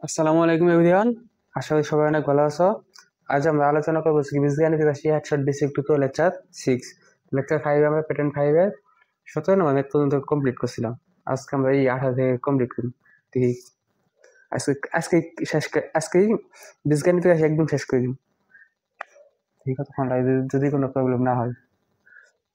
আসসালামু আলাইকুম এভরিওয়ান। আশা করি সবাই অনেক ভালো আছো। আজ আমরা আলোচনা করবো বীজগণিত রাশি headshot basic tutorial lecture 6। Lecture 5 আমরা প্যাটার্ন 5 এর 17 নম্বর ম্যাথ পর্যন্ত কমপ্লিট করছিলাম। আজকে আমরা এই 18 থেকে কমপ্লিট করি। দেখি আজকে আজকে আজকেই বীজগণিত রাশি একদম শেষ করে দিই। ঠিক আছে, যদি কোনো প্রবলেম না হয়।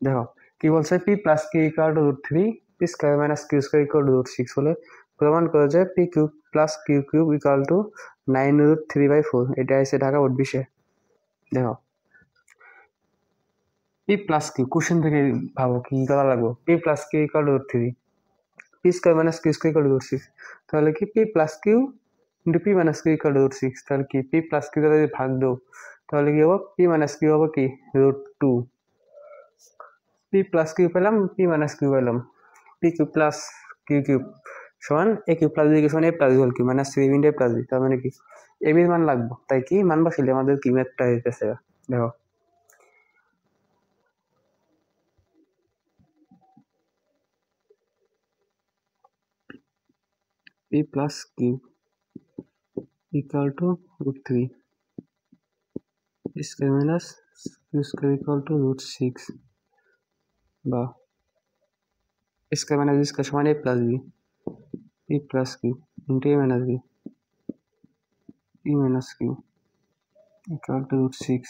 দেখো কি বলছে, P plus Q equal to root three, P square minus Q square equal to root six হলে প্রমাণ করে যে P cube plus Q cube equal to 9√3/4। এটা এসে ঢাকা বোর্ড বিষয়ে। দেখো পি প্লাস কিউ কোশ্চেন থেকে ভাবো কি করা লাগবে। P plus Q equal to root three, P square minus Q square equal to root six. তাহলে কি P plus Q into P minus Q equal to root six. তাহলে কি P plus Q যদি ভাগ দাও তাহলে কি হবো, পি মাইনাস কিউ হবো কি root two. P plus Q পেলাম, পি মাইনাস কিউ পেলাম, P cube plus Q cube সমান এ কিউব প্লাস বি সমান A plus B whole cube minus three into A plus B. তার মানে কি এ বির মান লাগবো, তাই কি মান বসাইলে আমাদের কি ম্যাথটা হইতেছে। দেখো P plus Q equal to root three, square minus Q square equal to root six, বা স্কোয়ার মাইনাস বি স্কোয়ার সমান A plus B, P plus Q into A minus B, P minus Q equal to root six,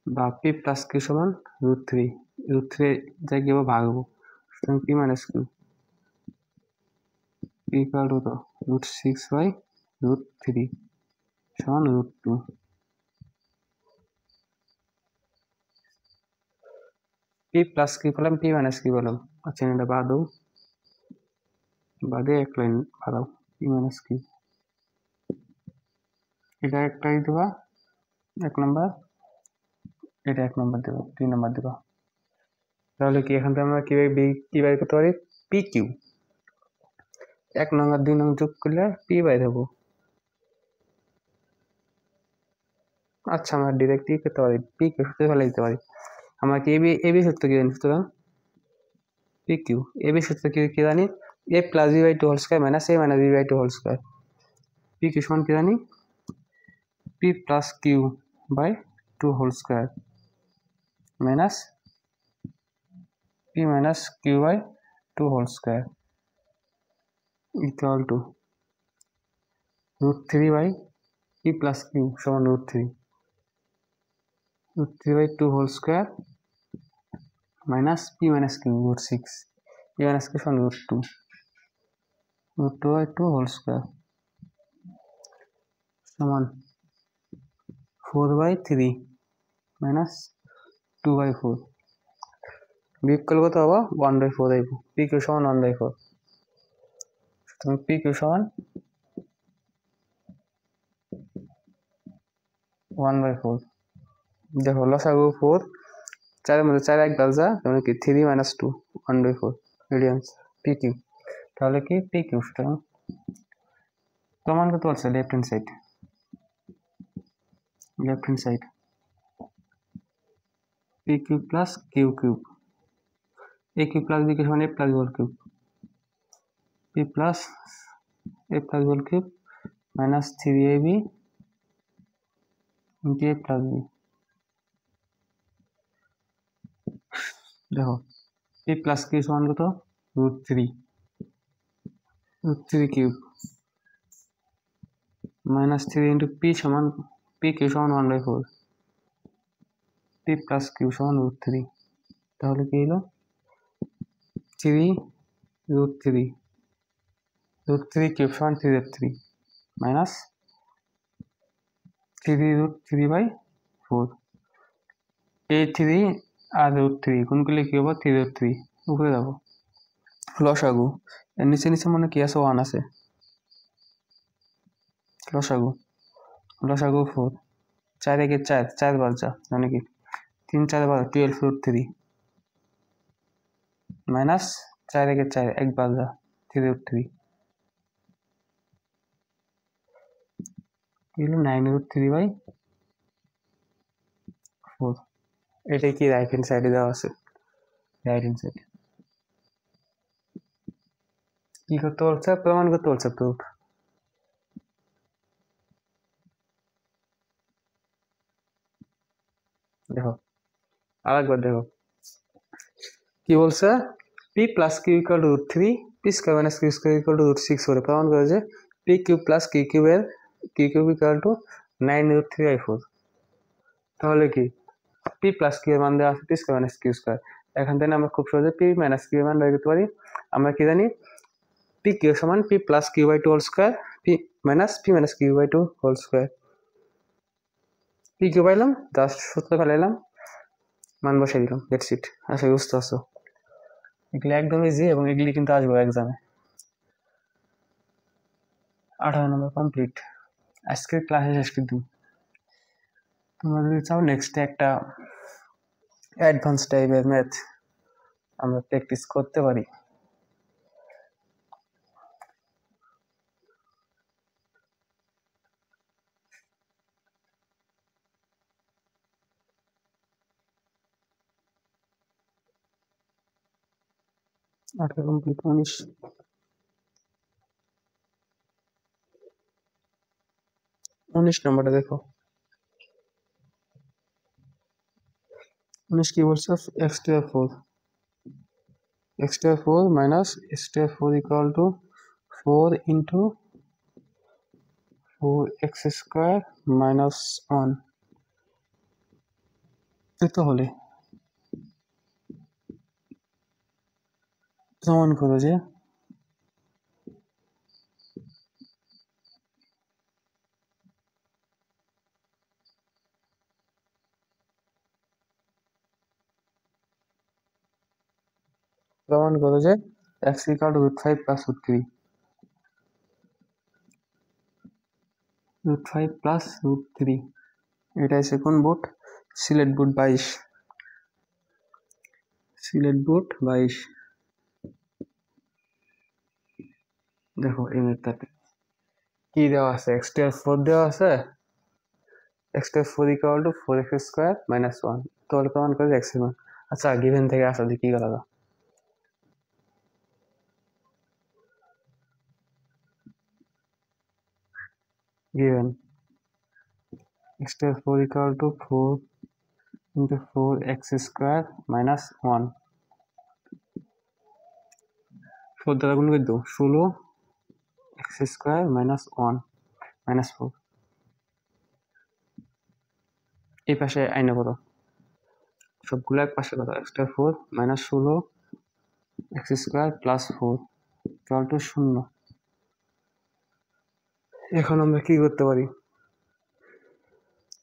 বা P plus Q সমান root three. Root three যাই কি ভাগবো, সুতরাং P minus Q equal to তো root six by root three সমান root two. P plus Q পেলাম, P minus Q পেলাম। আচ্ছা এটা বাদও, বাদে এক লাইন বাদাও, পি মাইনাস কিউ এটা একটাই দেবা এক নম্বর, এটা এক নম্বর দেবা, দুই নম্বর দেবা। তাহলে কি এখান থেকে আমরা কি বাই করতে পারি, পি কিউ এক নম্বর দুই নম্বর যোগ করলে পি বাই দেবো। আচ্ছা আমরা ডিরেক্ট কি করতে পারি, পি কিউ সূত্রে ফেলে দিতে পারি। আমরা কি এবি সূত্র কি জানি, সুতরাং পি কিউ এবি সূত্র কি জানি, A plus B by two whole square minus A minus B by two whole square. P Q সমান কি জানি, P plus Q by two whole square minus P minus Q by two whole square equal to root three by P plus Q সমান root three, root three by two whole square minus P minus Q root six, P minus Q সমান root two by two whole square সমান four by three minus two by four. বিয়োগ করলে কত হবো, one by four আইব। P Q সমান one by four, সুতরাং P Q সমান ওয়ান বাই ফোর। দেখো লসাগু ফোর, চারের মধ্যে চার এক যা মানে কি three minus two, one by four radians P Q. তাহলে কি পি কিউ, সুতরাং প্রমাণ করতে পারছে left hand side, left hand side P Q plus Q cube, A Q plus B Q সমান A plus B whole cube, P plus A plus whole cube minus three A B into A plus B. দেখো P plus Q সমান কত, root three, root three cube minus three into P সমান P Q সমান one by four, P plus Q সমান root three. তাহলে কি হলো, three root three, root three cube সমান three root three minus three root three by four. এই three আর root three গুণ করলে কি হবো, থ্রি রুট থ্রি উপরে যাবো লসাগু, এর নিচে নিচে মনে কি আছে, ওয়ান আছে, লসাগু লসাগু ফোর, চার একে চার, চার বার যা মানে কি তিন চার বার টুয়েলভ রুট থ্রি মাইনাস চার একে চার একবার যা three root three, nine root three by four. এটাই কি রাইট হ্যান্ড সাইডে দেওয়া আছে, রাইট হ্যান্ড সাইড। কি করতে বলছে, প্রমাণ করতে বলছে, প্রুফ। আরেকবার দেখো কি বলছে, P plus Q equal to root three, P square minus Q square equal to root six করে প্রমাণ করে যে পি কিউব প্লাস কিউ কিউবের কিউ কিউব ইকুয়াল টু 9√3/4। তাহলে কি পি প্লাস কিউ এর মান দেওয়া আছে P square minus Q square, এখান থেকে আমরা খুব সহজে পি মাইনাস কিউ এর মান বের করতে পারি। আমরা কি জানি পি কিউ সমান P plus Q by two whole square P minus Q by two whole square. P Q পাইলাম, জাস্ট সূত্র ফেলাইলাম, মান বসাই দিলাম, দ্যাটস ইট। আশা করি বুঝতে পারছো। এগুলি একদম ইজি এবং এগুলি কিন্তু আসবে এক্সামে। 18 নম্বর কমপ্লিট। আজকের ক্লাসে শেষ কিন্তু তোমরা যদি চাও নেক্সটে একটা অ্যাডভান্স টাইপের ম্যাথ আমরা প্র্যাকটিস করতে পারি। আঠারো কমপ্লিট 19 নম্বরটা দেখো। 19 কি বলছে, X to four, X to four minus X to four equal to 4 into 4x square minus 1। তাহলে প্রমাণ করো যে x equal to root five plus root three, root five plus root three. এটা হচ্ছে কোন board? Sylhet board 22, Sylhet board 22। দেখো এই মেথডে কি দেওয়া আছে, এক্স টু ফোর দেওয়া আছে, X to four equal to 4x square minus 1। তাহলে প্রমাণ করে এক্স এর মান। আচ্ছা গিভেন থেকে আসা দিয়ে কি করা যায়? given x to 4 equal to 4 into 4x square minus 1, 4 দ্বারা গুণ করে দাও, 16 x square minus 1 minus 4। এই পাশে আইনা করো, সবগুলো এক পাশে করো, x to 4 minus 16 x square plus 4 equal to 0। এখন আমরা কি করতে পারি?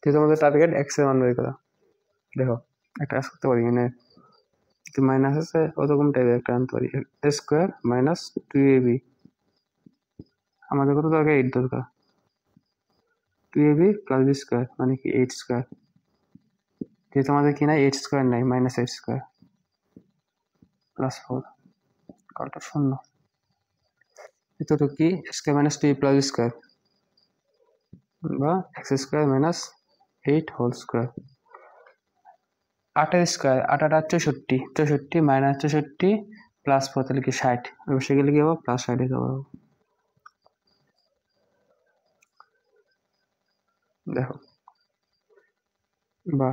যেহেতু আমাদের টার্গেট x এর মান বের করা, দেখো একটা কাজ করতে পারি, মানে মাইনাস আছে ওরকম টাইপের একটা আনতে পারি, a স্কোয়ার মাইনাস 2ab। আমাদের কত দরকার? 8 দরকার। 2ab প্লাস b স্কোয়ার মানে কি 8 স্কোয়ার। যেহেতু আমাদের কি নাই 8 স্কোয়ার নাই, minus 8 square plus 4 equal to 0। এতটুকু কি square minus 2 plus b square বা X square minus 8 whole square. 8 square, 8 8 64, 64 minus 64 plus 4 তাহলে কি 60। অবশ্যই গেলে কি হবো? প্লাস 60 হতে পারবো। দেখো বা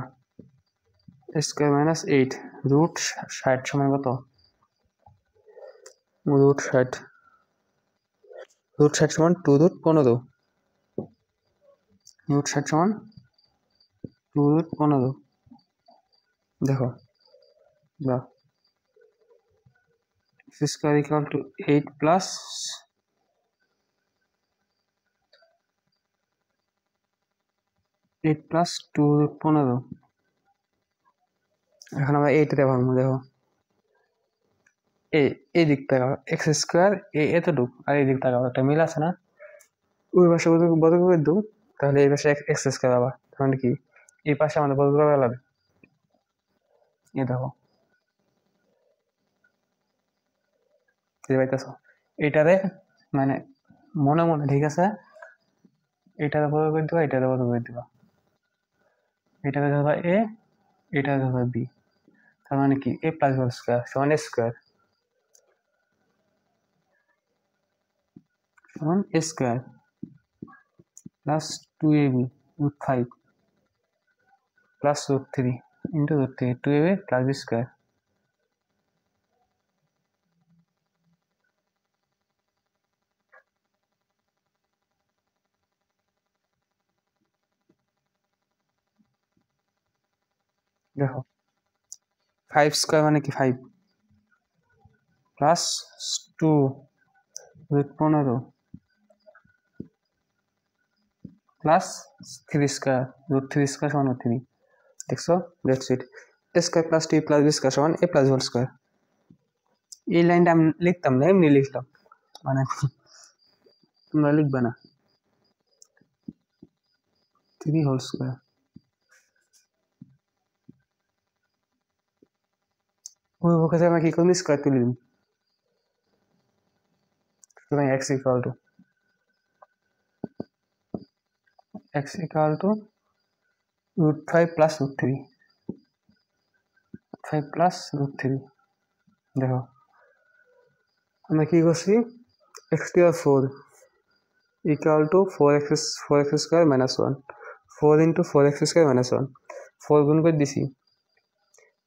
স্কোয়ার মাইনাস 8 রুট 60 সমান কত? রুট 60, রুট 60 সমান 2 রুট 15, রুট 60 সমান 2 রুট 15। দেখো বা x square equal to 8 plus 8 plus 2 root 15। এখন আমরা 8 রে ভাঙবো। দেখো এই দিক তাকাও, এক্স স্কোয়ার এতটুক, আর এই দিক তাকাও, একটা মিল আছে না? ওই পাশে বর্গ করে দেবো, তাহলে এই পাশে এক্স স্কোয়ার আবার, তাহলে কি এই পাশে আমাদের বর্গ করা লাগবে। এই দেখো বুঝতে পাইতেছো? এটারে মানে মনে মনে ঠিক আছে, এটারে বর্গ করে দিবা, এটারে বর্গ করে দিবা, এটারে ধরবা এ, এটারে ধরবা বি, তার মানে কি এ প্লাস বি স্কোয়ার সমান এ স্কোয়ার সমান A square plus 2ab root 5 plus root 3 into root three 2ab plus B square. দেখো 5 স্কোয়ার মানে কি 5 plus 2 root 15 plus 3 square root 3 square সমান 3। দেখছো, that's it. A square plus T plus B square সমান A plus whole square. এই লাইনটা আমি লিখতাম না, এমনি লিখলাম, মানে তোমরা লিখবে না। 3 হোল স্কোয়ার ওই পক্ষে আমরা কি করবো, স্কোয়ার তুলে দিন। সুতরাং x equal to root 5 plus root 3 5 plus root 3। দেখো আমরা কি করছি, x to 4 equal to 4x square minus 1 4 into 4x square minus 1 4 গুণ করে দিছি।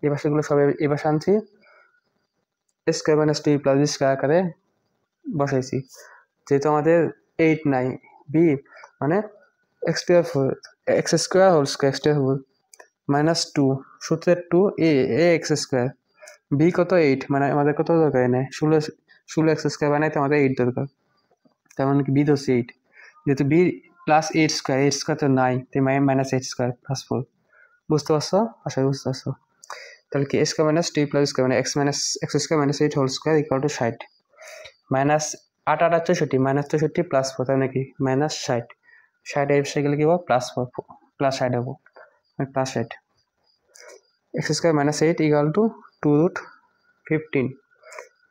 এই পাশেগুলো সব এই পাশে আনছি, square minus T plus B square আকারে বসাইছি। যেহেতু আমাদের 8 নাই বি মানে X square whole square X whole minus 2 সূত্রের 2 এ এক্স স্কোয়ার বি কত 8, মানে আমাদের কত দরকার নেই 16 এক্স স্কোয়ার বানাইতে আমাদের 8 দরকার, তার মানে কি বি ধরছি 8। যেহেতু বি প্লাস 8 স্কোয়ার তো নাই, তাই মাইনাস 8 স্কোয়ার প্লাস 4। বুঝতে পারছো, আশা করি বুঝতে পারছো। তাহলে কি square minus T plus square মানে X square minus 8 whole square equal to 60 minus 8 8 64 minus 64 plus 4 তার নাকি মাইনাস 60 60 এর সাথে গেলে কি হবে প্লাস 4 প্লাস 60 হবে plus 60 X square minus 8 equal to 2 root 15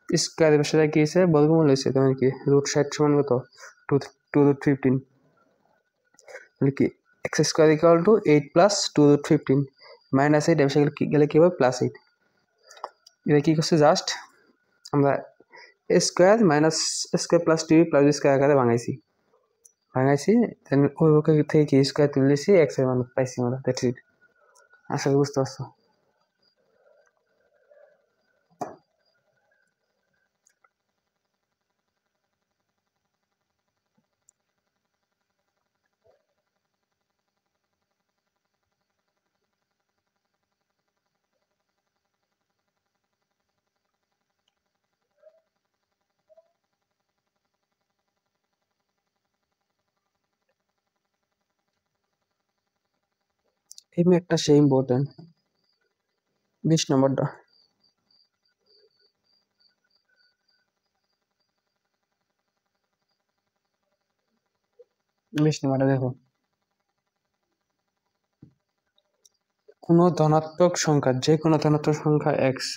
স্কোয়ারের সাথে কি হয়েছে বর্গমূল হয়েছে, তার মানে কি রুট 60 সমান কত 2 রুট 15। তাহলে কি X square equal to 8 plus 2 root 15 minus 8 এর সাথে গেলে কি হবে প্লাস 8। এটা কি করছে জাস্ট আমরা square minus square plus T plus square আকারে ভাঙাইছি দেন ওই পক্ষ থেকে কি স্কোয়ার তুলে দিয়েছি এক্স এর মান পাইছি আমরা, দ্যাটস ইট। আশা করি বুঝতে পারছো। এই একটা সে ইম্পর্টেন্ট 20 নম্বরটা। 20 নম্বরটা দেখো, কোনো ধনাত্মক সংখ্যা যে কোনো ধনাত্মক সংখ্যা এক্স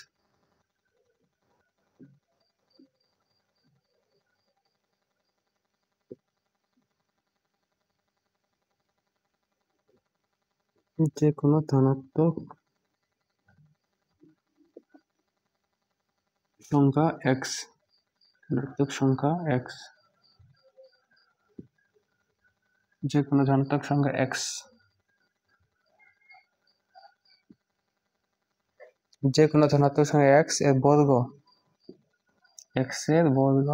যে কোনো ধনাত্মক সংখ্যা এক্স ধনাত্মক সংখ্যা এক্স যে কোনো ধনাত্মক সংখ্যা এক্স যে কোনো ধনাত্মক সংখ্যা এক্স এর বর্গ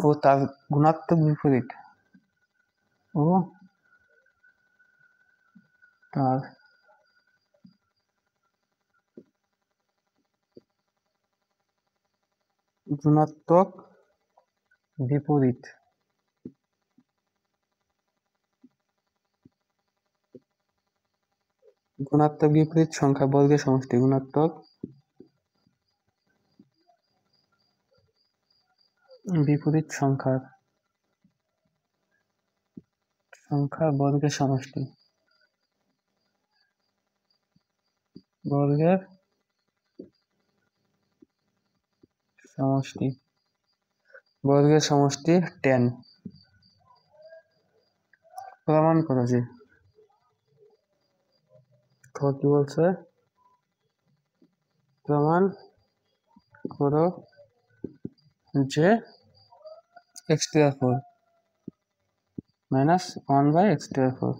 ও তার গুণাত্মক বিপরীত ও তার গুণাত্মক বিপরীত সংখ্যা বর্গের সমষ্টি গুণাত্মক বিপরীত সংখ্যা বর্গের সমষ্টি বর্গের সমষ্টি 10 প্রমাণ করো যে কি বলছে, প্রমাণ করো যে X to the 4 minus 1 by X to the 4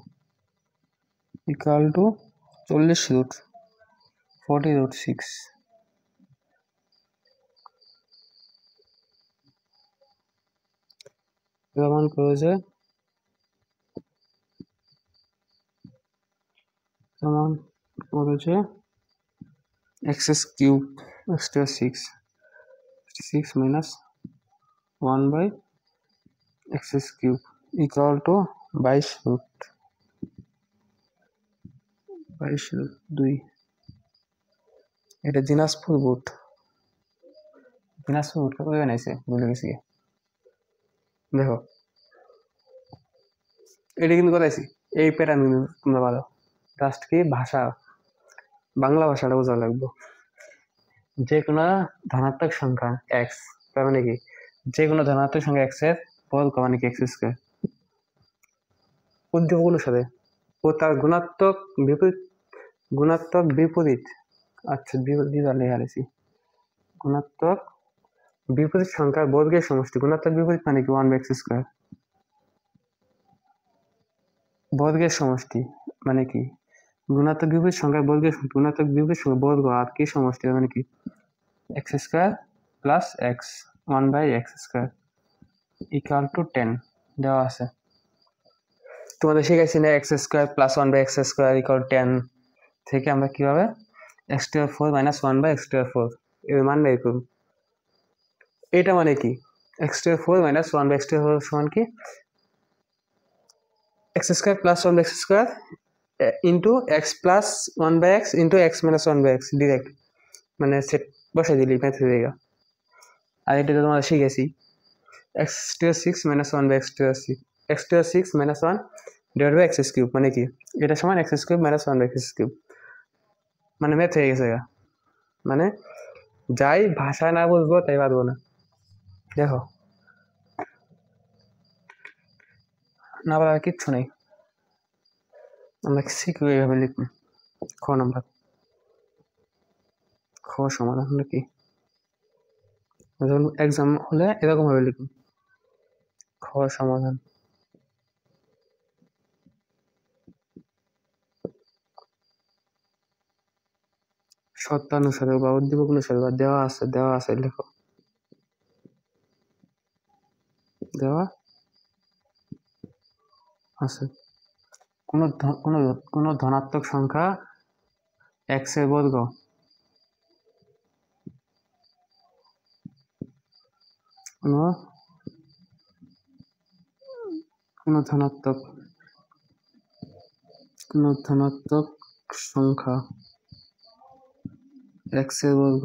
equal to 40√40√6 প্রমাণ করেছে x cube x to 6 minus 1 by x cube equal to 22√2 এটা দিনাজপুর বুট কবে বানাইছে ভুলে গেছি দেখো এটা কিন্তু কথাইছি এই প্যাটার্ন কিন্তু তোমরা ভালো জাস্ট কি ভাষা বাংলা ভাষাটা বোঝা লাগবে যে কোনো ধনাত্মক সংখ্যা এক্স তার মানে কি যে কোনো ধনাত্মক সংখ্যা এক্স এর বর্গ মানে কি এক্স স্কয়ার উদ্দীপকের সাথে ও তার গুণাত্মক বিপরীত আচ্ছা বিপরীত লেখা রয়েছি গুণাত্মক বিপরীত সংখ্যার বর্গের সমষ্টি গুণাত্মক বিপরীত মানে কি 1/x স্কয়ার বর্গের সমষ্টি মানে কি গুণাত্মক বিপরীত সংখ্যার বর্গের গুণাত্মক বিপরীত সংখ্যা বর্গ আর কি সমষ্টি মানে কি x square plus x 1/x square equal two 10 দেওয়া আছে তোমাদের শিখাইছি না x square plus 1/x square equal 10 থেকে আমরা কিভাবে x to 4 minus 1/x to 4 এর মান বের করব এটা মানে কি x to 4 minus 1/x to 4 সমান কি x square plus 1/x square into x plus 1/x into x minus 1/x direct মানে সেট বসাই দিলি ম্যাথ হয়ে যাবে আর এটা তো তোমরা শিখেছি x to 6 minus 1/x to 6 x to 6 minus 1 divided by x cube মানে কি এটা সমান x cube minus 1/x cube মানে ম্যাথ হয়ে গেছে মানে যাই ভাষা না বুঝবো তাই পারবো না দেখো না বলার কিচ্ছু নেই আমরা শিখবো এইভাবে লিখবো খ নাম্বার খ সমাধান হলো কি এক্সাম হলে এরকম ভাবে লিখুন খ সমাধান শর্তানুসারে বা উদ্দীপক অনুসারে বা দেওয়া আছে লেখো দেওয়া আছে কোন ধনাত্মক সংখ্যা x এর বর্গ কোন ধনাত্মক সংখ্যা x এর বর্গ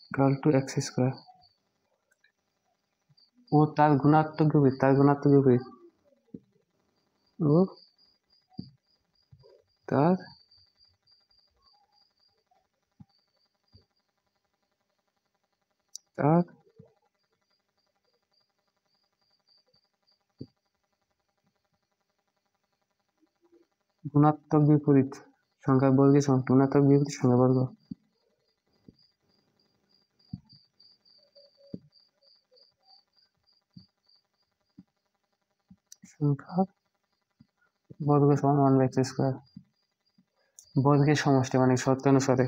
ইকুয়াল টু x স্কয়ার ও তার গুণাত্মক বিপরীত ও তার গুণাত্মক বিপরীত সংখ্যার বর্গের সমষ্টি গুণাত্মক বিপরীত সংখ্যা বর্গ সংখ্যা বর্গ সমান 1/x স্কয়ার বর্গের সমষ্টি মানে শর্তানুসারে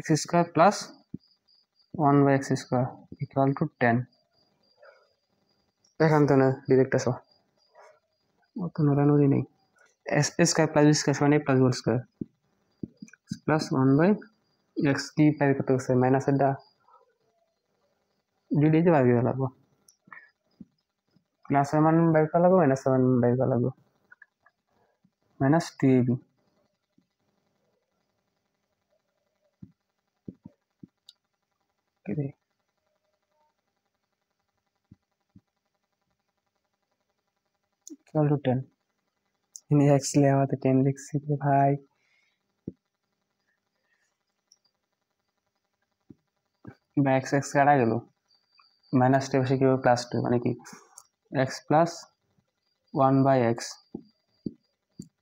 x square plus 1/x square equal two 10 এখান থেকে ডিরেক্ট আসো অত নড়ানড়ি নেই s square plus b square সমান a plus b square plus 1/x কি পাই কত আছে মাইনাস এটা ডিডিতে বাইরে লাগবে প্লাস এর মান বাইর করা লাগবে মাইনাস এর মান বাইর করা লাগবে মাইনাস 2ab কি इक्वल टू 10 इन्हें x ले आवा तो 10 लिख सकते भाई मैं x काटा गेलो माइनस 2 बसे की प्लस 2 माने कि x plus 1/x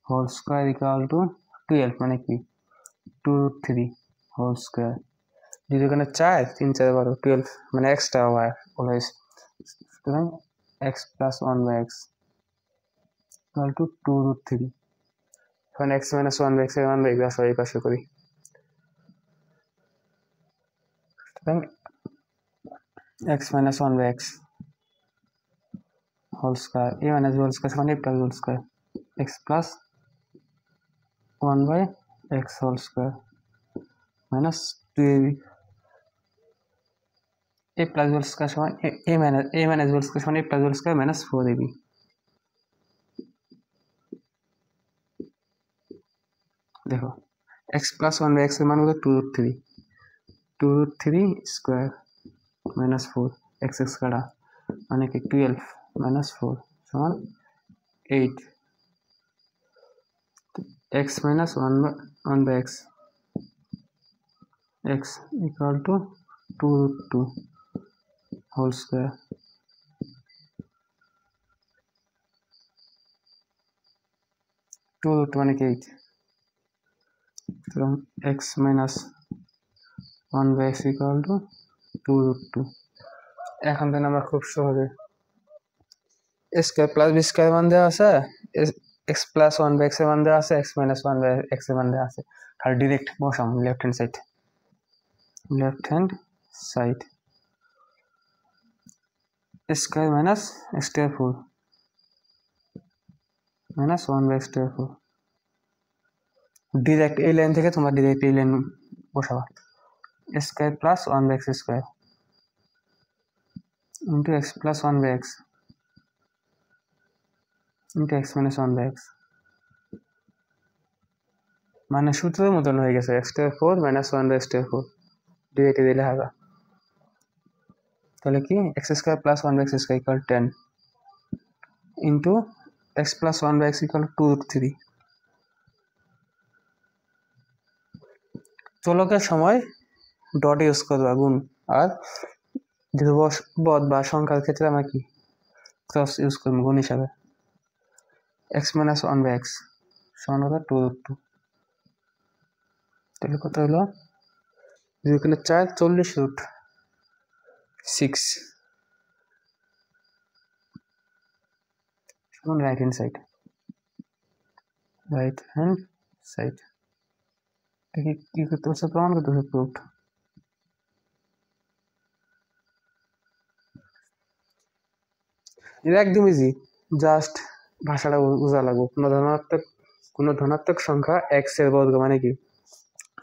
whole square equal to 12 মানে কি 2√3 হোল স্কোয়ার। যদি এখানে 4 3 4 12 12 মানে এক্সট্রা হয় অলওয়েজ। সুতরাং x plus 1/x equal to 2√3। এখন x মাইনাস 1/x এর মান বের আসো এই পাশে করি। সুতরাং x minus 1/x whole square a minus b whole square সমান a plus b whole square x plus 1/x whole square minus 2ab a plus b whole square সমান a minus b whole square সমান a plus b whole square minus 4ab। দেখো x plus 1/x এর মান হলো 2√3 2√3 square minus 4 x square মানে কি 12 minus 4 সমান 8 x minus 1/x x equal to 2√2 whole square 2√2 মানে কি 8। সুতরাং x minus 1/x equal to 2√2। এখন থেকে আমরা খুব সহজে a square plus b square মান দেওয়া আছে, x plus 1/x এর মান দেওয়া আছে, x minus 1/x এর মান দেওয়া আছে, খালি ডিরেক্ট বসাম left hand side a square minus x square 4 minus 1/x square 4 direct এই লাইন থেকে তোমরা ডিরেক্ট এই line বসাবা a square plus 1/x square into x plus 1/x into x minus 1/x মানে সূত্রের মতন হয়ে গেছে x square 4 minus 1/x square 4 direct দিলে হবে। তাহলে কি x square plus 1/x square equal 10 into x plus 1/x equal 2√3। চলকের সময় ডট ইউজ করবা গুণ, আর ধ্রুবক বা সংখ্যার ক্ষেত্রে আমরা কি ক্রস ইউজ করবো গুণ হিসাবে। x minus 1/x সমান হবে 2√2। তাহলে কত হলো যেখানে 4 40√6 সমান রাইট হ্যান্ড সাইড কি করতে পারছে প্রমাণ করতে হবে প্রুফ। এটা একদম ইজি, জাস্ট ভাষাটা বোঝা লাগবে। কোনো ধনাত্মক সংখ্যা x এর বর্গ মানে কি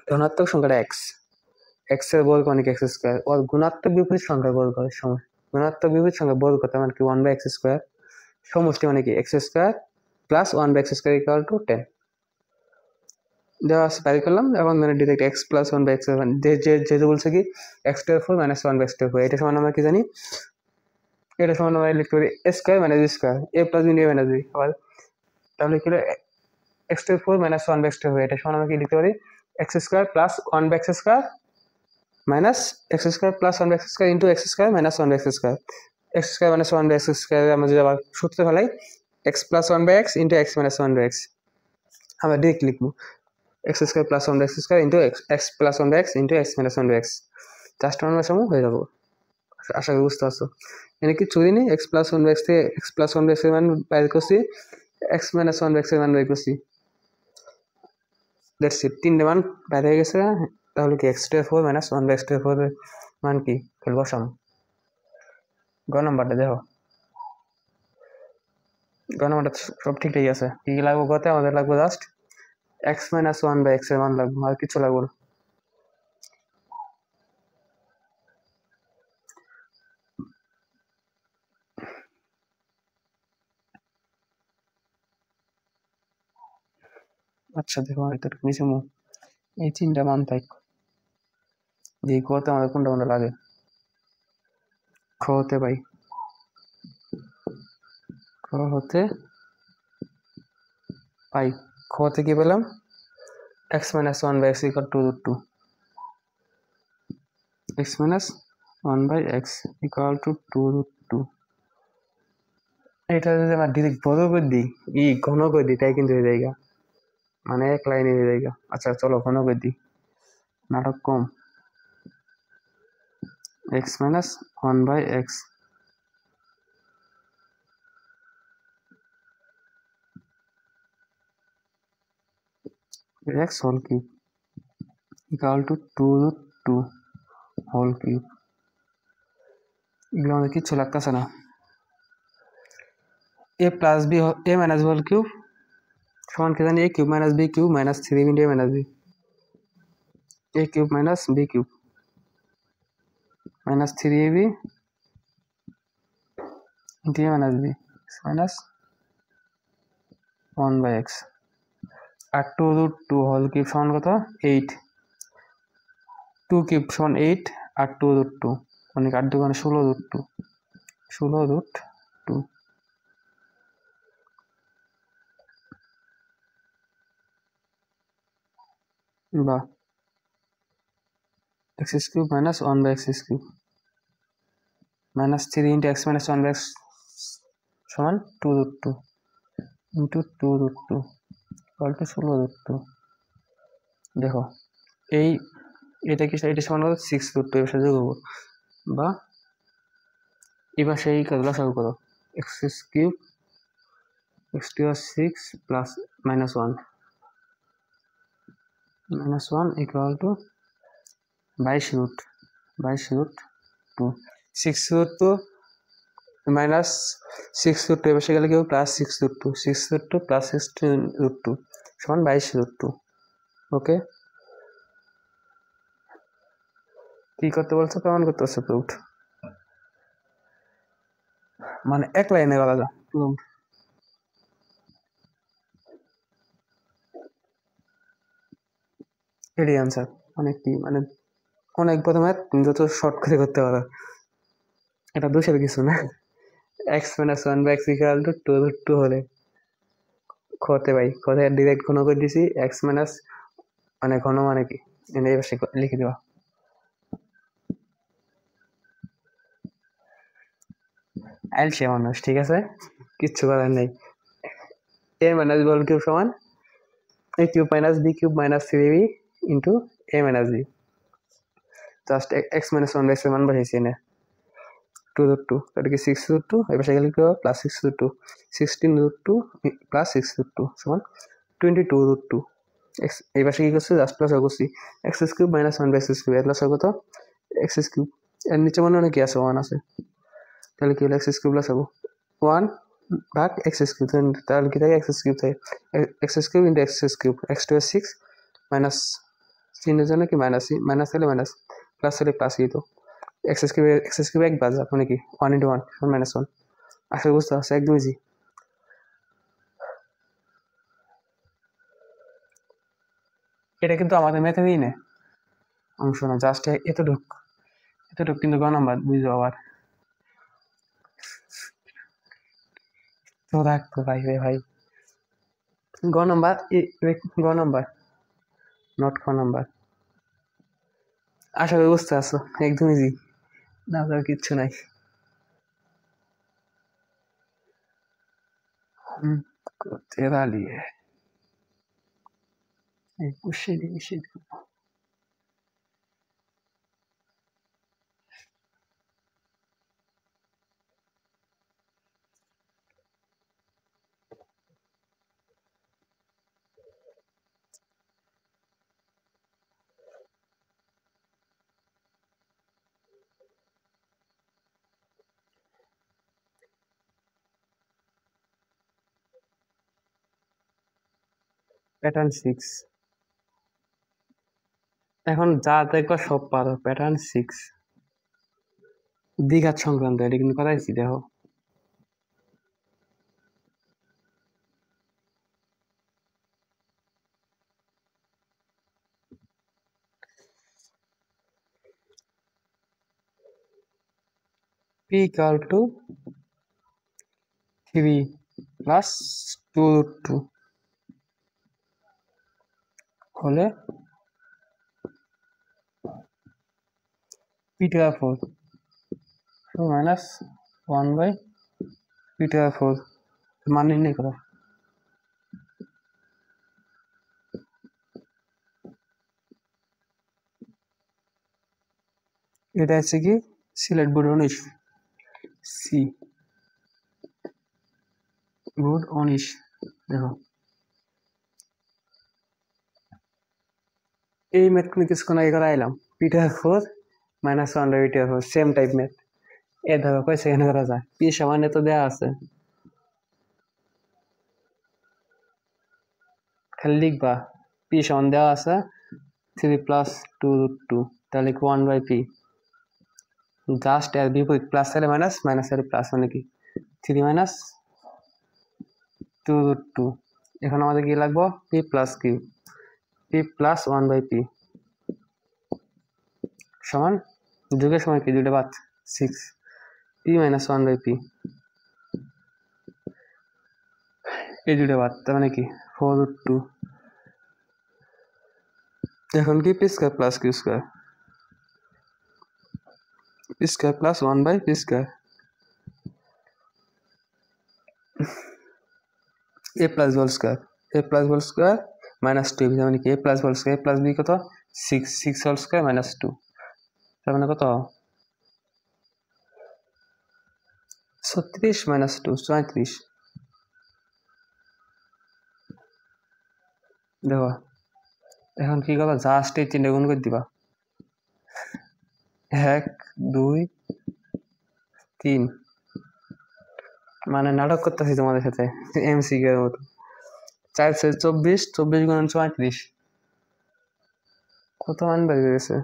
ধনাত্মক সংখ্যাটা x এর বর্গ মানে কি x স্কয়ার, আর গুণাত্মক বিপরীত সংখ্যার বর্গ হয় সময় গুণাত্মক বিপরীত সংখ্যার বর্গ কত মানে কি 1/x স্কয়ার, সমষ্টি মানে কি x square plus 1/x square equal two 10 দেওয়া আছে বাড়ি করলাম। এবং মানে ডিরেক্ট x প্লাস 1/x যেহেতু বলছে কি x square 4 minus 1/x square 4 এটা সমান আমরা কি জানি, এটা সমান আমরা লিখতে পারি a square minus b square a plus b a minus b। আবার তাহলে কি x square 4 minus 1/x square 4 এটা সমান আমরা কি লিখতে পারি x square plus 1/x square minus x square plus 1/x square into x square minus 1/x square x square minus 1/x square আমরা যদি আবার সূত্রে ফেলাই x plus 1/x into x minus 1/x আমরা ডিরেক্ট লিখবো x square plus 1/x square into x plus 1/x into x minus 1/x just আমরা সমূহ হয়ে যাবো। আশা করি বুঝতে পারছো। এখানে কি চুরি নেই, x plus 1/x থেকে x plus 1/x এর মান বাইর করছি, x minus 1/x এর মান বাইর করছি, দ্যাটস ইট। তিনটে মান বাইরে হয়ে গেছে। তাহলে কি x square 4 minus 1/x square 4 এর মান কি ফেল বসাম। গ নাম্বারটা দেখো, গ নাম্বারটা সব ঠিকঠাকই আছে। কি কি লাগবে গতে আমাদের লাগবে জাস্ট x minus 1/x এর মান লাগবে, আর কিছু লাগবে না। আচ্ছা দেখো এটা নিচে এই তিনটা মান তাই যে গতে আমাদের কোনটা কোনটা লাগে। খ হতে পাই খ হতে কি পেলাম x minus 1/x equal to √2 x minus 1/x equal to 2√2। এটা যদি আমরা ডিরেক্ট বড় করে দিই ঘন করে দিই তাই কিন্তু এই জায়গা মানে এক লাইনে হয়ে যায়। আচ্ছা চলো ঘন করে দিই, নাটক কম। X minus one by X X whole cube equal to 2√2 whole cube. এগুলো আমাদের কিচ্ছু লাগতেছে না। A plus B A minus whole cube সমান কি জানি, A cube minus B cube minus 3 into A minus B, A cube minus B cube minus 3ab into A minus B minus 1 by X. আর 2√2 whole cube সমান কত? 8। 2 cube সমান 8 আর 2√2 মানে 8 দুগুণে 16√2, 16√2 বা X cube minus 1 by X cube minus 3 into X minus 1 by X সমান 2√2 into 2√2 equal to 16√2। দেখো এটা কি, এটা সমান কত? 6√2। এর সাথে যোগ করবো বা এবার সেই কাজগুলো সলভ করো। X cube X to 6 plus -1 equal to 22√2। 6√2 minus 6√2 এবার সে গেলে কেউ প্লাস 6√2, 6√2 প্লাস 6√2 সমান 22√2। ওকে, কি করতে বলছো? প্রমাণ করতে বলছো প্রুফ, মানে এক লাইনে বলা যায় প্রুফ। এটাই আনসার। অনেক কি মানে অনেক প্রথমে তুমি যত শর্ট করে করতে পারো, এটা দোষের কিছু না। X minus one by X equal to 2√2 হলে খতে ভাই কোথায় ডিরেক্ট ঘন করে দিছি। এক্স মাইনাস মানে ঘন মানে কি এই পাশে লিখে দেওয়া। আইলছে মানুষ, ঠিক আছে, কিচ্ছু করার নেই। A minus B whole cube সমান A cube minus B cube minus 3ab into A minus B. Just X minus one by X এর মান বসাইছি এনে 2√2, এটা কি 6√2 এই পাশে গেলে কি হবে প্লাস 6√2, 16√2 প্লাস 6√2 সমান 22√2। এক্স এই পাশে কি করছি? জাস্ট প্লাস করছি X cube minus 1 by X cube এর প্লাস কত? X cube. এর নিচে মনে হয় কি আছে? 1 আছে, তাহলে কি হলো? এক্স কিউব প্লাস হবো 1 ভাগ এক্স কিউব, তাহলে কি থাকে? এক্স কিউব থাকে X cube into X cube, X to 6 minus চিহ্নের জন্য কি মাইনাস, মাইনাস হলে মাইনাস, প্লাস হলে প্লাস, তো এক্স কিউব একবার যাব নাকি 1 ইন্টু 1 -1। আসলে বুঝতে পারছো? একদম ইজি। এটা কিন্তু আমাদের ম্যাথে দিই না অংশ না, জাস্ট এতটুক কিন্তু গ নাম্বার বুঝবো আবার। তো রাখতো ভাই ভাই গ নাম্বার, গ নাম্বার নট খ নাম্বার। আশা করি বুঝতে পারছো, একদম ইজি, না কিচ্ছু নাই। तेरा लिए उसी প্যাটার্ন 6 এখন যা দেখবা সব পারো। প্যাটার্ন 6 দ্বিঘাত সংক্রান্ত, এটা কিন্তু করাইছি দেখো। p equal to 3 plus 2√2 হলে p to the 4 so minus 1 by p to the 4 মান নির্ণয় করো। এটা হচ্ছে কি সিলেট বোর্ড 19 সি বোর্ড 19 দেখো এই ম্যাথ কিছুক্ষণ আগে করে আইলাম p/4 - 1/p/4 same type math এ দেখো কয় সেকেন্ড করা যায় p সমান তো দেওয়া আছে খালি লিখবা p সমান দেওয়া আছে 3 + 2√2 তাহলে 1/p জাস্ট এর বিপরীত প্লাস এর মাইনাস মাইনাস এর প্লাস মানে কি 3 - 2√2 এখন আমাদের কি লাগবে p + q p + 1/p সমান যোগের সময় কি দুটো বাদ 6 p - 1/p এই দুটো বাদ তার মানে কি 4√2 এখন কি p² + q² p² + 1/p², a + whole square, a + whole square -2 মানে কি a + whole square a + b কত 6 whole square -2 তার মানে কত 36 - 2 34 দেখো এখন কি করবা জাস্ট এই তিনটে গুণ করে দিবা 1 2 3 মানে নাটক করতেছি তোমাদের সাথে এমসিকিউ এর মতো 4 × 24 24 × 34 কত মান বের হয়েছে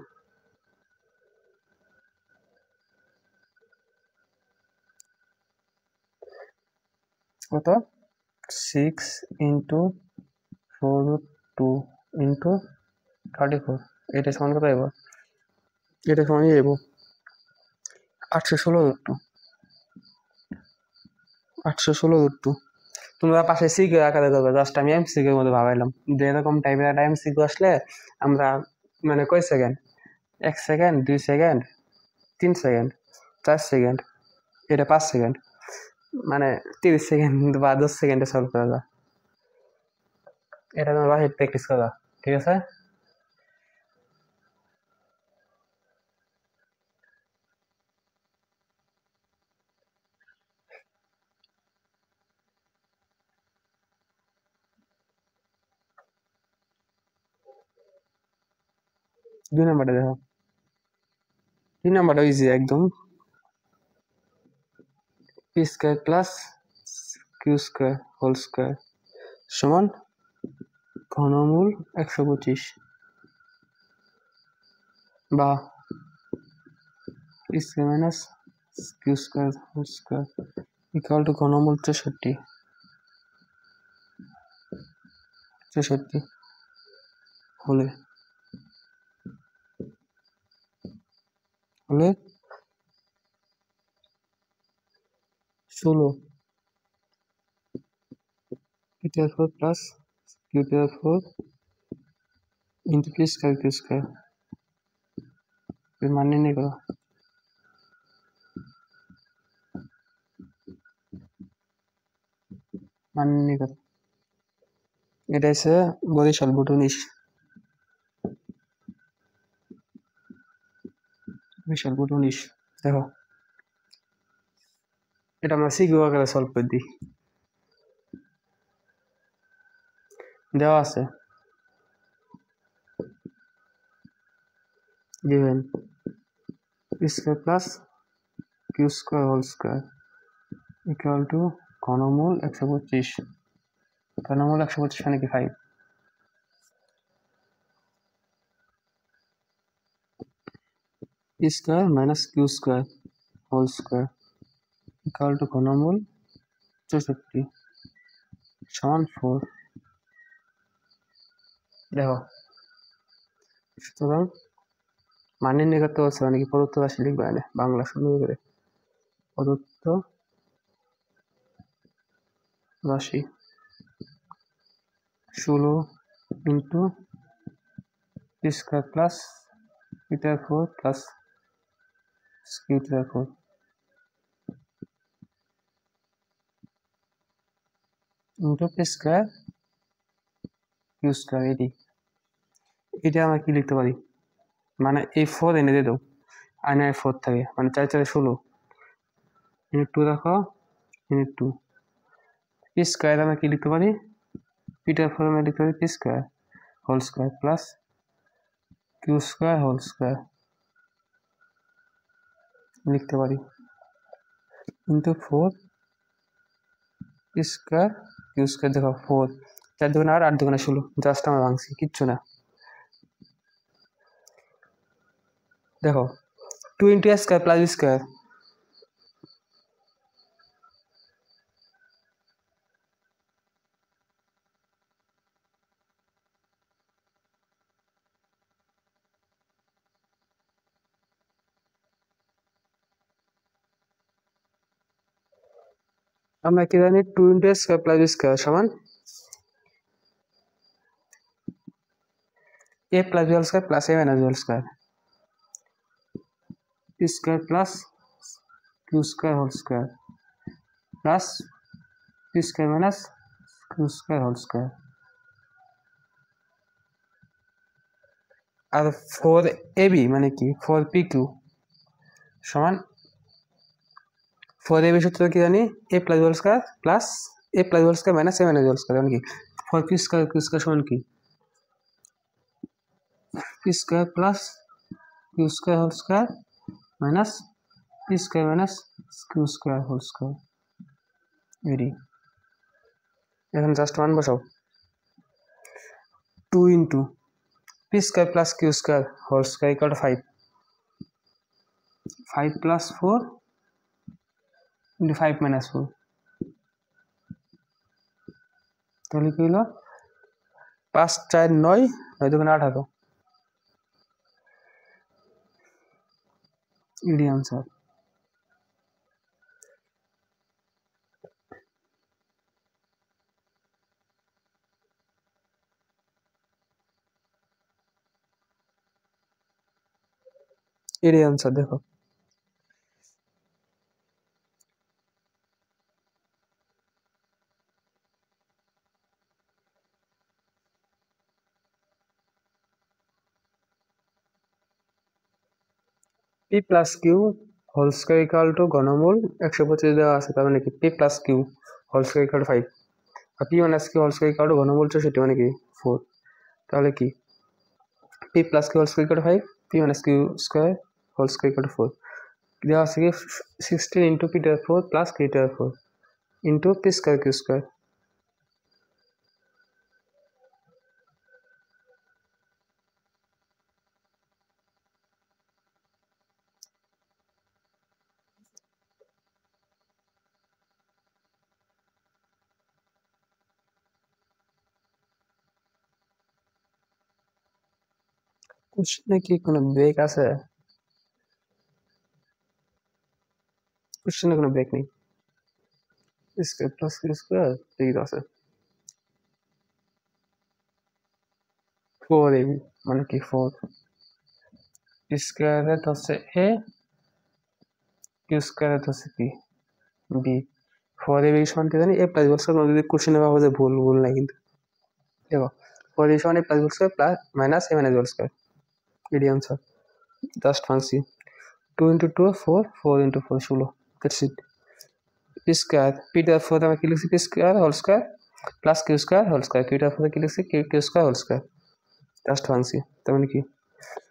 কত 6 × 4√2 × 34 এটা সমান কত আইব এটা সমান আইব 816√2 816√2 তোমরা পাশে সিকিউ আকারে দেবে জাস্ট আমি এমসিকিউ এর মধ্যে ভাবাইলাম যে এরকম টাইপের একটা এমসিকিউ আসলে আমরা মানে কয় second 1 second 2 second 3 second 4 second এটা 5 সেকেন্ড মানে 30 সেকেন্ড বা 10 সেকেন্ডে সলভ করা যায় এটা তোমরা বাসায় প্র্যাকটিস করা ঠিক আছে দুই নাম্বারটা দেখো 2 নাম্বারটা ইজি একদম p² + q² হোল স্কয়ার সমান ঘনমূল 125 বা p² - q² হোল স্কয়ার ইকুয়াল টু ঘনমূল 64 হলে 16 p/4 + q/4 into p² q² এর মান নির্ণয় করো মান নির্ণয় করো এটা হচ্ছে বরিশাল বোর্ড 19 বরিশাল বোর্ড 19 দেখো এটা আমরা সিকিউ আকারে সলভ করে দিই দেওয়া আছে given p² + q² হোল স্কয়ার ইকুয়াল টু ঘনমূল 125 ঘনমূল 125 মানে কি 5 p² - q² হোল স্কয়ার ইকুয়াল টু ঘনমূল 64 সমান 4 দেখো সুতরাং মান নির্ণয় করতে বলছে মানে কি প্রদত্ত রাশি লিখবে না বাংলা সুন্দর করে প্রদত্ত রাশি 16 into p² + p/4 + q/4 into p² q² এটা আমরা কি লিখতে পারি মানে এই 4 এনে দিয়ে দাও আয়নায় 4 থাকে, মানে 4 4 16, ইউনিট 2 দেখো, ইউনিট 2 পি স্কয়ার আমরা কি লিখতে পারি, পিটার ফর্মে লিখতে পারি P square whole square plus Q square whole square লিখতে পারি into 4 P square Q square. দেখো 4 4 দুগুণে 8, 8 দুগুণে 16, জাস্ট আমরা ভাঙছি, কিচ্ছু না। দেখো 2 into A square plus B square, আমরা কি জানি 2 into A square plus B square সমান a plus B whole square plus a minus B whole square, P square plus Q square whole square plus P square minus Q square whole square. আর 4ab মানে কি 4pq সমান 4ab সূত্র কি জানি a plus B whole square plus a plus B whole square minus a minus B whole square, মানে কি 4p square Q square সমান কি p square plus Q square whole square minus p square minus Q square whole square. এডি এখন just মান বসাও, 2 into P square plus Q square whole square equal to 5, 5 plus 4 into 5 minus 4, তাহলে কি হলো 5 4 9, 9 দুগুণে 18, এডি আনসার। এডি আনসার দেখো, P plus Q whole square equal to ঘনমূল 125 দেওয়া আছে, তার মানে কি P plus Q whole square equal to 5, আর P minus Q whole square equal to ঘনমূল 64, মানে কি 4, তাহলে কি P plus Q whole square equal to 5, P minus Q square whole square equal to 4 দেওয়া আছে কি 16 into P to 4 plus Q to 4 into P square Q square. কোশ্চেনে কি কোনো ব্রেক আছে? কোশ্চেনে কোনো ব্রেক নেই, স্কয়ার প্লাস কিউ স্কয়ার ঠিক আছে। 4ab মানে কি 4 স্কয়ার হচ্ছে a, কিউ স্কয়ার হচ্ছে কি b, 4ab সমান কি জানি a প্লাস বি স্কয়ার, যদি কোশ্চেনে ভাবো যে ভুল ভুল নাই কিন্তু দেখো 4ab সমান a plus B square plus minus a minus B square, এডি answer. Just function 2 into 2 4, 4 into 4 16, that's it. P square P to 4 আমরা কি লিখছি P square whole square plus Q square whole square, Q to 4 কি লিখছি Q Q square whole square, just function. তার মানে কি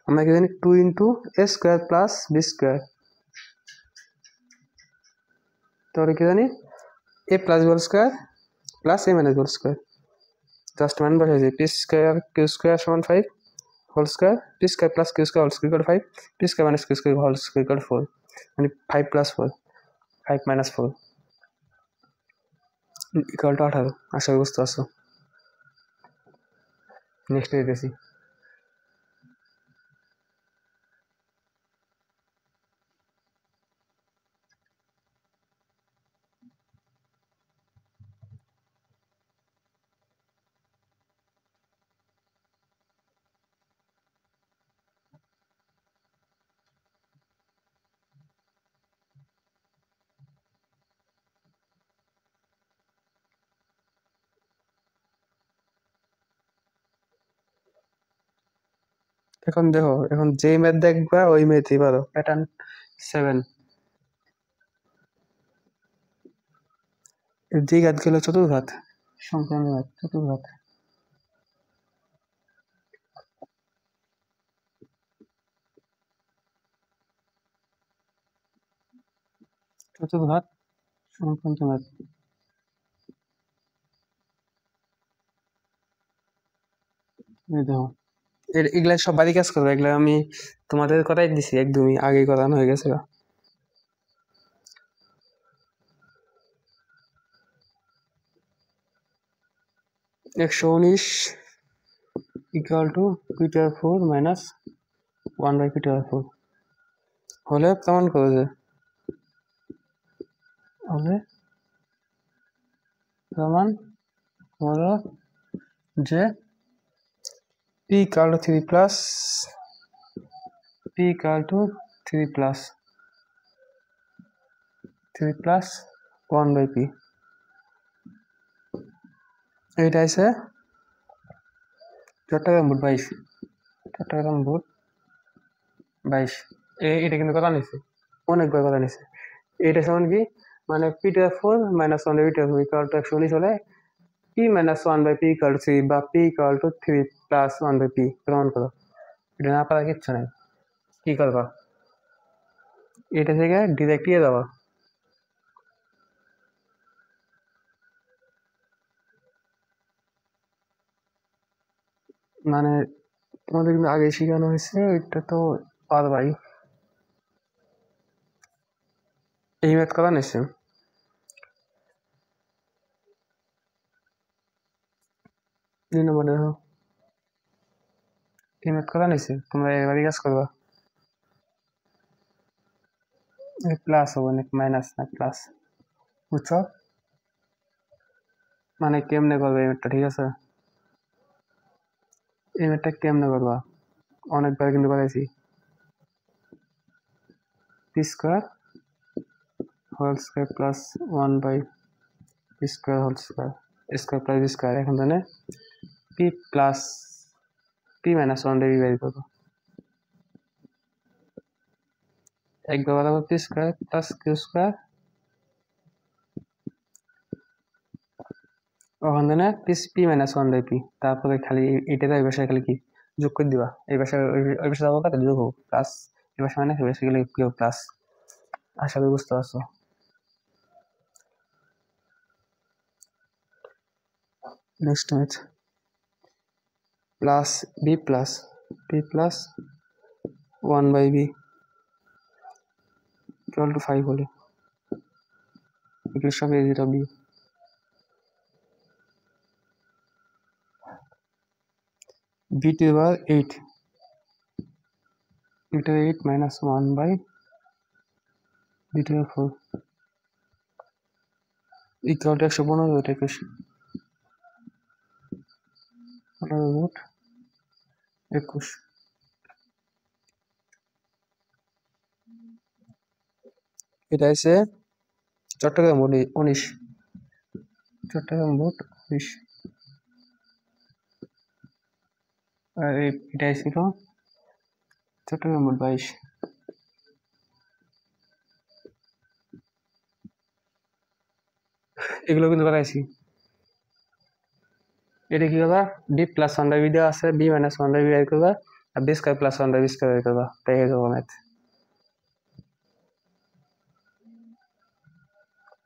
আমরা কি জানি 2 into A square plus B square, তাহলে কি জানি A plus B whole square plus A minus B whole square, just মান বসাইছি পি স্কয়ার কিউ স্কয়ার সমান 5 whole square, P square plus Q square whole square equal 5, P square minus Q square whole square equal 4, মানে 5 plus 4 5 minus 4 equal to 18। আশা করি বুঝতে পারছো। Next দিতেছি। এখন দেখো, এখন যে ম্যাথ দেখবা ওই ম্যাথই পারো। প্যাটার্ন 7, দ্বিঘাত গেল চতুর্ঘাত, সংক্রান্ত ঘাত, চতুর্ঘাত। চতুর্ঘাত সংক্রান্ত ঘাত। এই দেখো, এগুলা সব বাড়ি কাজ করবে, এগুলা আমি তোমাদের কথাই দিছি, একদমই আগে করানো হয়ে গেছে। 119 equal to p^4 minus 1/p^4 হলে প্রমাণ করো যে, হলে প্রমাণ করো যে p equal to 3 plus p equal to 3 plus 1/p। এইটা আছে চট্টগ্রাম বুট 22, চট্টগ্রাম বুট 22। এটা কিন্তু কথা নিছে, অনেকবার কথা নিছে। এটা সমান কি, মানে p^4 minus 1/p^4 equal to 119 হলে p minus 1/p equal to 3 বা p equal to 3 plus 1/p প্রমাণ করো। এটা না পারা কিচ্ছু নাই। কি করবা, এটা থেকে ডিরেক্ট ইয়ে দেওয়া, মানে তোমাদের কিন্তু আগে শেখানো হয়েছে, এটা তো পারবাই। এই ম্যাথ করা নিচ্ছে 2 নম্বর। দেখো এই ম্যাথ করা নিচ্ছে, তোমরা এবারই কাজ করবা। প্লাস হবে না মাইনাস, না প্লাস, বুঝছো? মানে কেমনে করবে এই ম্যাথটা, ঠিক আছে? এই ম্যাথটা কেমনে করবা অনেকবার কিন্তু করাইছি। p square whole square plus 1/p square whole square, square plus square. এখন তাহলে p plus p minus 1/p বের করবো। একবার বরাবর p square plus q square, ওখান থেকে p মাইনাস 1/p, তারপরে খালি এটা এই পাশে খালি কি যোগ করে দিবা, এই পাশে ওই পাশে যাবো, কত যোগ হোক প্লাস, এই পাশে মাইনাস, এই পাশে গেলে কি হোক প্লাস। আশা করি বুঝতে পারছো। Next math plus b plus p plus 1/b equal to 5 হলে এগুলোর সঙ্গে যেটা b, b to the power 8 into 8 minus 1/b to the 4 equal two 115, এটা 21। এটা আছে চট্টগ্রাম বোর্ড 19, চট্টগ্রাম বোর্ড 19। আর এটা ছিল চট্টগ্রাম বোর্ড 22। এগুলো কিন্তু বানাইছি। এটা কি করবা, b প্লাস 1/b দেওয়া আছে, b মাইনাস 1/b বের করবা, আর b square plus 1/b square বের করবা, তাই হয়ে যাবে math.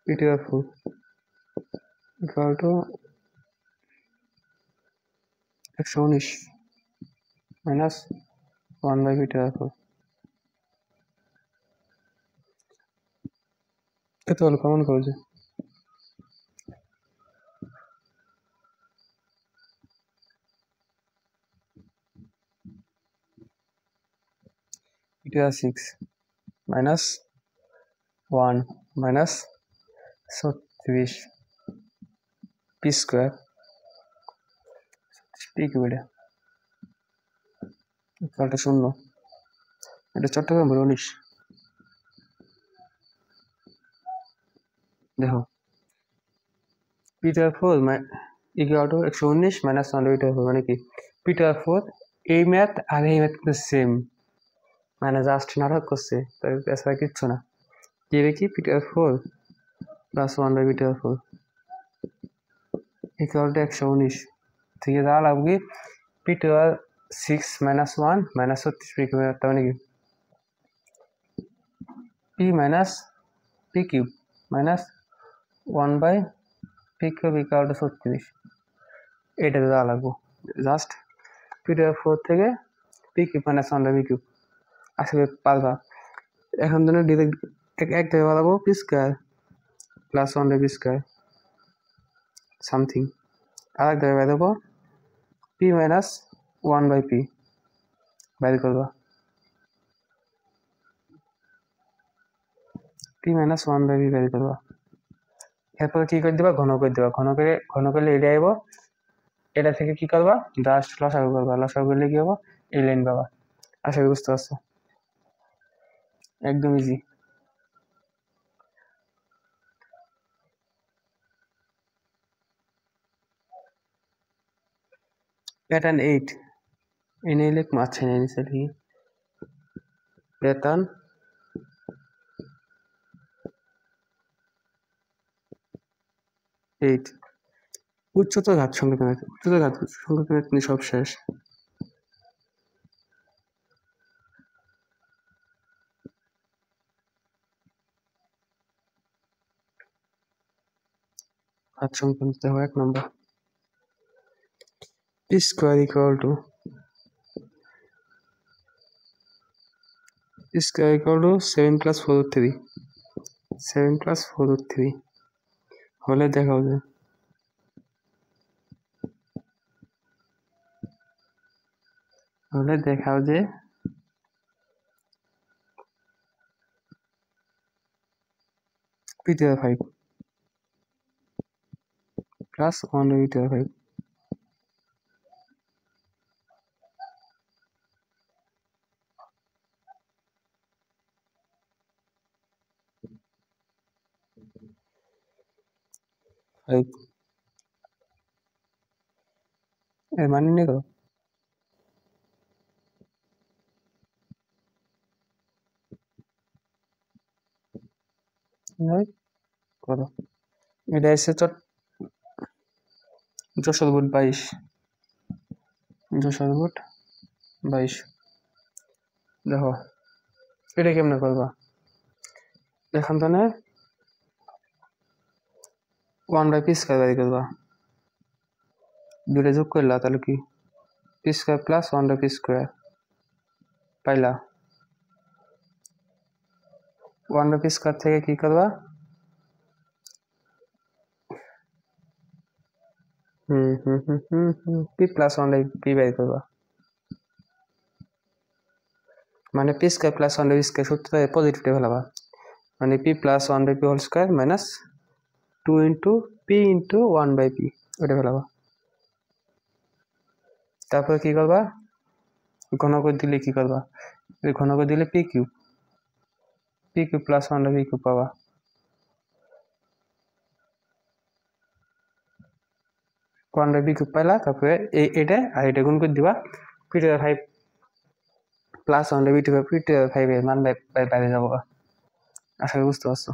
p to the 4 equal two 119 minus 1/b to the 4। এত হলো কমন করো যে, এটা 6 minus 1 minus 36 p square p cube equal to 0। এটা চট্টগ্রাম বোর্ড 19। দেখো p to the 4 equal two 119 minus 1/b to the 4 মানে কি, p to the 4 এই ম্যাথ আর এই ম্যাথ কিন্তু সেম, মানে জাস্ট নাটক করছে, এছাড়া কিচ্ছু না। কি কি ptr4 plus 1/ptr4 equal to 119 থেকে যা লাগবে ptr6 মাইনাস 1 মাইনাস 36 তার মানে কি p minus p cube minus 1/p cube equal two 36, এটাতে যা লাগবো জাস্ট ptr4 থেকে p cube minus 1/p cube আসলে পারবা। এখন ধরো ডিরেক্ট এক জায়গায় বাড়াবো p square plus 1/p square something, আর এক জায়গায় দেবো p মাইনাস 1/p বাইর করবা, p মাইনাস 1/p বাইর করবা। এরপরে কি করে দিবা, ঘন করে দিবা, ঘন করলে এটা আইব, এটা থেকে কি করবা জাস্ট লসাগু করবা, লসাগু করলে কি হবো এই লাইন পাবা। আশা করি বুঝতে পারছো, একদম ইজি। প্যাটার্ন 8 এনে লিখ মাছ এনে নিচে লিখি প্যাটার্ন 8 উচ্চতর ঘাত সংকেত ম্যাথ, উচ্চতর ঘাত সংকেত ম্যাথ নিয়ে সব শেষ। ঘাত সংকেত দেখো 1 নম্বর p square equal two 7 plus 4/3, 7 plus 4/3 হলে দেখাও যে ptr5 প্লাস 1/ptr5 এর মানে নিয়ে করো করো। এটা এসে যশোর বুট 22, যশোর বুট 22। দেখো এটা কেমনে করবা, এখন তো 1/p স্কয়ার বাই করবা, দুটো যোগ করলা তাহলে কি p square plus 1/p square পাইলা। 1/p স্কয়ার থেকে কি করবা p প্লাস 1/p বাই করবা, মানে p square plus 1/p square সূত্রটা পজিটিভে ফেলাবা, মানে p plus 1/p whole square minus 2 into p into 1/p ওটা ফেলাবা। তারপরে কি করবা, ঘন করে দিলে কি করবা, ঘন করে দিলে p cube plus 1/p cube পাবা। পাইলা, তারপরে এটা আর এটা গুণ করে দিবা, ptr5 প্লাস 1/p5 এর মান বাইরে যাবো। আশা করি বুঝতে পারছো।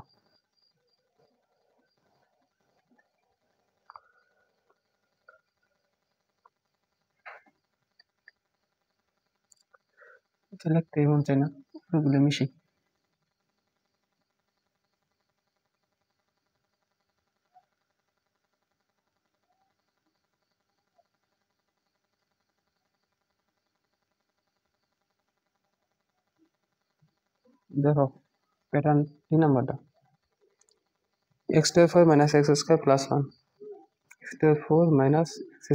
লিখতে মন চাই না, ওগুলো মিশি। দেখো প্যাটার্ন 3 নাম্বারটা x² minus x² plus 1, x² minus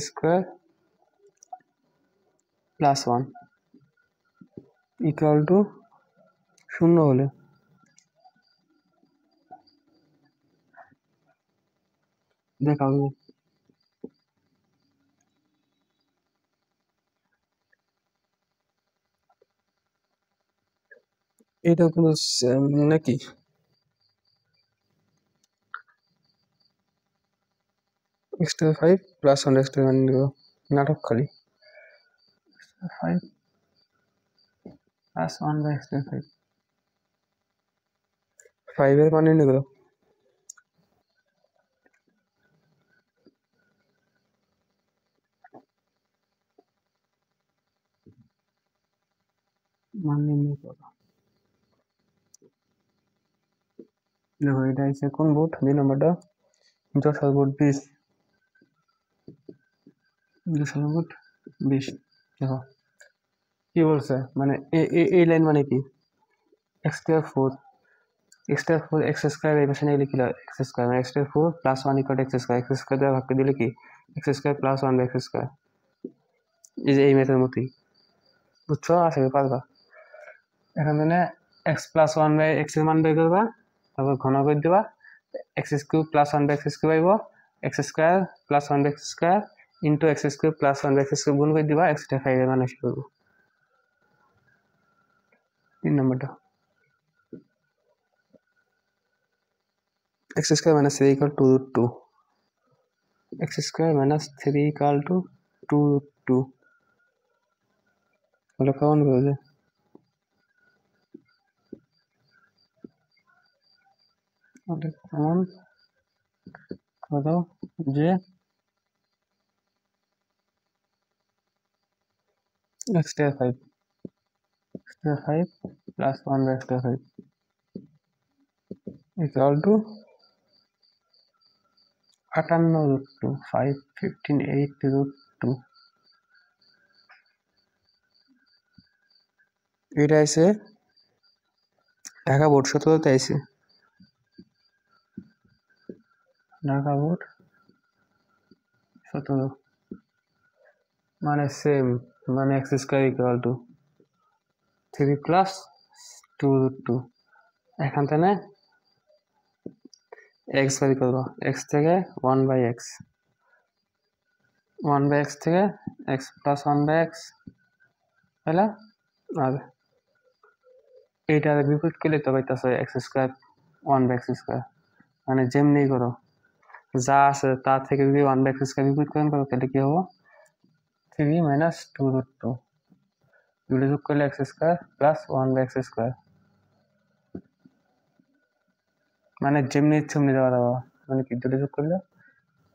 x² plus 1 equal to 0 হলে দেখাও এটা কোনো নাকি x² প্লাস 1 x² নাটক খালি 5 প্লাস 1 বাই x স্কয়ার 5 5 এর মান নির্ণয় করো মান নির্ণয় করো দেখো এটা হচ্ছে কোন বুট 2 নম্বরটা যশোর বুট 20 যশোর বুট 20 দেখো কি বলছে মানে এই লাইন মানে কি x square 4 x square 4 x square এই পাশে নিলে কি হয় x স্কয়ার মানে x square 4 plus 1 equal x square x square দ্বারা ভাগ করে দিলে কি x square plus 1 by x square এই যে এই ম্যাথের মতই বুঝছো আশা করি পারবা এখন মানে x প্লাস 1 বাই x এর মান বের করবা তারপর ঘন করে দিবা x cube plus 1 by x cube আইব x square plus 1 by x square into x cube plus 1 by x cube গুণ করে দিবা x টা 5 এর মান এসে করব 3 নম্বরটা x square minus 3 equal to root 2 x square minus 3 equal to 2 root 2 বলো কেমন করবে কেমন করো যে x square 5 plus 1 by x square 5 equal to 58 root 2 5 15 8 root 2 এটা আছে ঢাকা বোর্ড 17 তে আছে ঢাকা বোর্ড 17 মানে সেম মানে x square equal to 3 plus 2 root 2 এখান থেকে x বের করবো x থেকে 1 by x 1 by x থেকে x plus 1 by x তাহলে আর এইটার বিপরীত করলে তো পাইতেছে x square 1 by x square মানে যেমনি করো যা আছে তার থেকে যদি 1 by x স্কয়ার বিপরীত করো তাহলে কি হবে 3 minus 2 root 2 দুটো যোগ করলে x square plus 1 by x square মানে যেমনি ইচ্ছে অমনি দেওয়া দেওয়া মানে কি দুটো যোগ করলে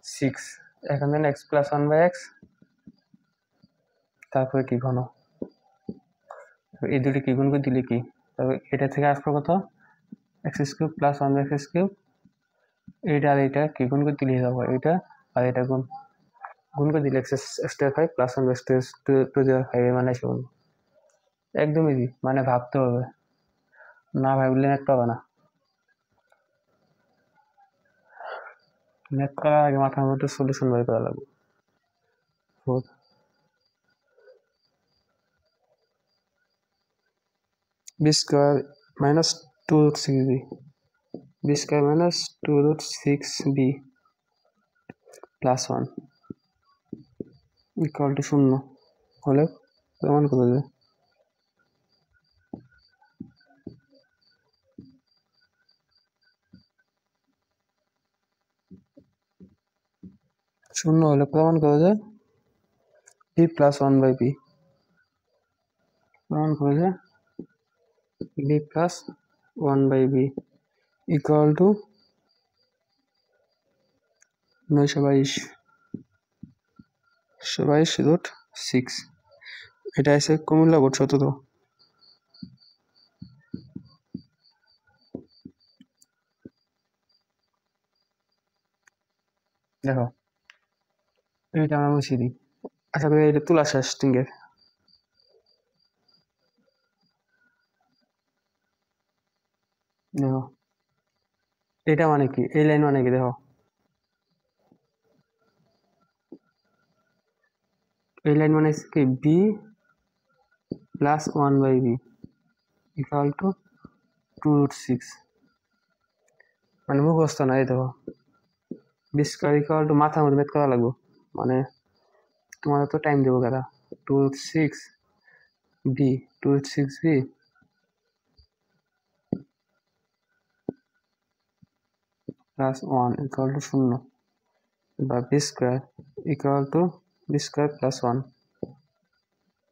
6 এখন দেন x plus 1 by x তারপরে কি ঘন এই দুটো কি গুণ করে দিলে কি তবে এটা থেকে আসবে কত x cube plus 1 by x cube এইটা আর এইটা কি গুণ করে দিলে হবে এটা আর এটা গুণ গুণ করে দিলে x square 5 plus 1 by x to the 5 এর মানে আসবে একদম ইজি মানে ভাবতে হবে না ভাবলে ম্যাথ পাবে না ম্যাথ করার আগে মাথার মধ্যে সলিউশন বের করা লাগবে b square minus 2 root 6b b square minus 2 root 6b plus 1 equal to 0 হলে প্রমাণ করে দেবে শূন্য হলে প্রমাণ করে যায় b plus 1 by b প্রমাণ করে যায় b plus 1 by b equal to 922 root 6 এটা এসে কুমিল্লা বোর্ড 17 দেখো এইটা আমরা মুছিয়ে দিই আশা করি এটা তোলা শেষ তিনগের দেখো এটা মানে কি এই লাইন মানে কি দেখো এই লাইন মানে কি b plus 1 by b equal to 2 root 6 মানে মুখস্থ না এই দেখো b square equal to মাথার মধ্যে বের করা লাগবে মানে তোমাদের তো টাইম দেবো কারা 2 root 6 b 2 root 6 b plus 1 equal to 0 বা b square equal to b square plus 1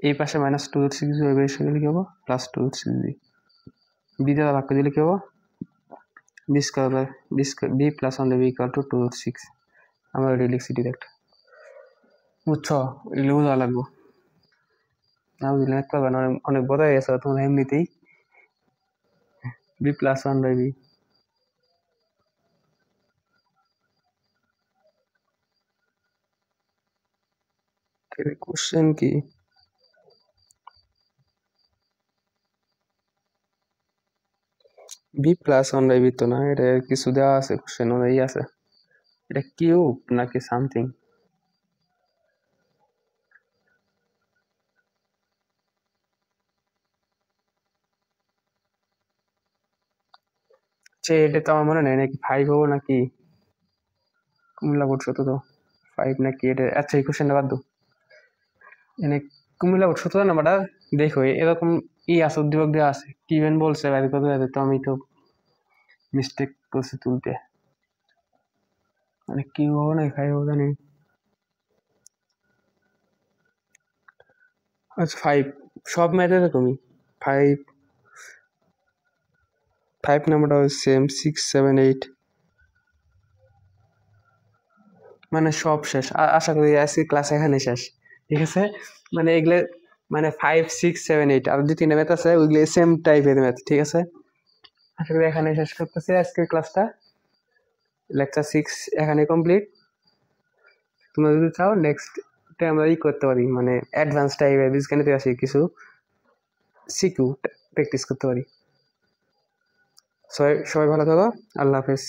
এই পাশে minus two root six B বেশি গেলে কি হবো plus two root six B B দ্বারা ভাগ করে দিলে কি হবো B square by B plus one B equal to two root six আমরা ওইটা লিখছি ডিরেক্ট বুঝছো এগুলো বোঝা লাগবো না বুঝলে এক পারবে না অনেক বড় হয়ে গেছে তোমরা এমনিতেই B plus one by B question কি B plus one by B তো না এটা কিছু দেওয়া আছে কোশ্চেন অনুযায়ী আছে এটা কিউব নাকি সামথিং এটা তো আমার মনে নেই নাকি ফাইভ হবো নাকি কুমিল্লা বোর্ড সত্য তো ফাইভ নাকি এটা আচ্ছা এই কোশ্চেনটা বাদ দো এনে কুমিল্লা বোর্ড সত্য নাম্বারটা দেখো এরকম আছে উদ্দীপক দেওয়া আছে কিভেন বলছে বাইরে কত আছে তো আমি তো মিস্টেক করছি তুলতে মানে কিউ হবো না ফাইভ হবো জানি আচ্ছা ফাইভ সব ম্যাথ এরকমই ফাইভ ফাইভ নাম্বারটা সেম সিক্স সেভেন এইট মানে সব শেষ আশা করি আজকে ক্লাস এখানে শেষ ঠিক আছে মানে এগুলো মানে ফাইভ সিক্স সেভেন এইট আর দুই তিনটা ম্যাথ আছে ওইগুলো সেম টাইপের ম্যাথ ঠিক আছে আশা করি এখানে শেষ করতেছি আজকের ক্লাসটা লেকচার 6 এখানে কমপ্লিট তোমরা যদি চাও নেক্সট আমরা করতে পারি মানে অ্যাডভান্স টাইপের বীজগণিতে আসি কিছু সিকিউ প্র্যাকটিস করতে পারি সবাই ভালো থাকো আল্লাহ হাফেজ